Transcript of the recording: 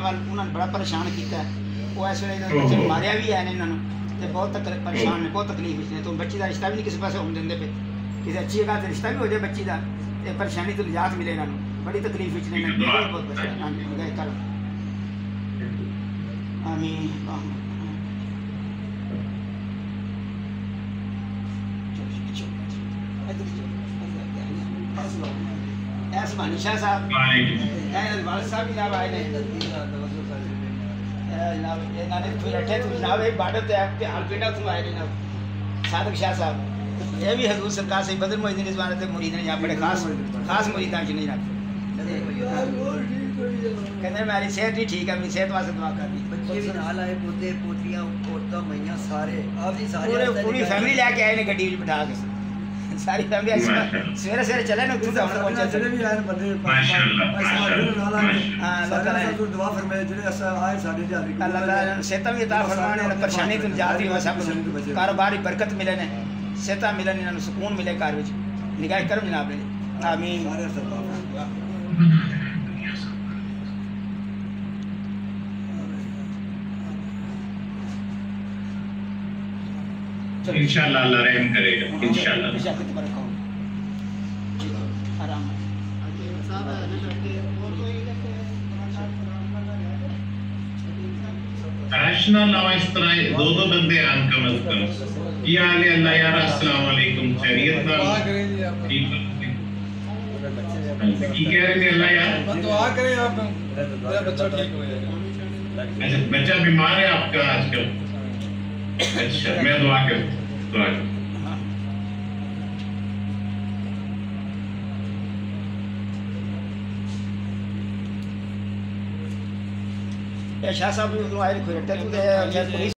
वाल उन्होंने बड़ा परेशान किया। वो इस वे बच्चे मारिया भी है इन्होंने, तो बहुत परेशान ने, बहुत तकलीफ ने। तो बच्ची का रिश्ता भी नहीं किसी पास होने देंगे पे, किसी अच्छी जगह से रिश्ता भी हो जाए बच्ची का, तो परेशानी तो निजात मिले इन्होंने, बड़ी तकलीफ ने बहुत परेशान कर। आमीन। मनीषा साहब साहब भी जनाब आए जनाब बार्डर बेटा तुम आए जनाब सादक शाह साहब, ये भी हजूर सरकार से बदर मोहिद्दीन रिजवान के मुरीद ने, यहाँ बड़े खास मुरीदां च नहीं रखते। कहते मेरी सेहत नहीं ठीक है, मेरी सेहत वास्ते दुआ कर दी। बच्चे भी नाल आए, पोते पोतियां औरतां मैयां सारे आपकी सारी पूरी फैमिली लेके आए ने गड्डी में बिठा के, सारी फैमिली सवेरे सवेरे चले ना उत्थों तक पहुंचे। चले भी आए बंदे माशाल्लाह हां अल्लाह ताला दुआ फरमाए जेड़े असा आए साडे दिहाड़ी अल्लाह ताला सेहत भी अता फरमाने, परेशानी तो निजात ही हो, सब कारोबार की बरकत मिले ने, सेहत मिले ने, इन्हां सुकून मिले घर विच। निगाह करो जनाब ने। आमीन। इंशाल्लाह अल्लाह रहम करेगा इंशाल्लाह। रैशनल ना इस तरह दो बंदे आन कम अज कम। क्या हाल है अल्लाह यार, अस्सलाम वालेकुम, खैरियत ना? ठीक की कह रहे थे अल्लाह यार? दुआ करें आप, मेरा बच्चा ठीक हो जाएगा। अच्छा बच्चा बीमार है आपका आजकल? अच्छा मैं दुआ कर शाह साहब आए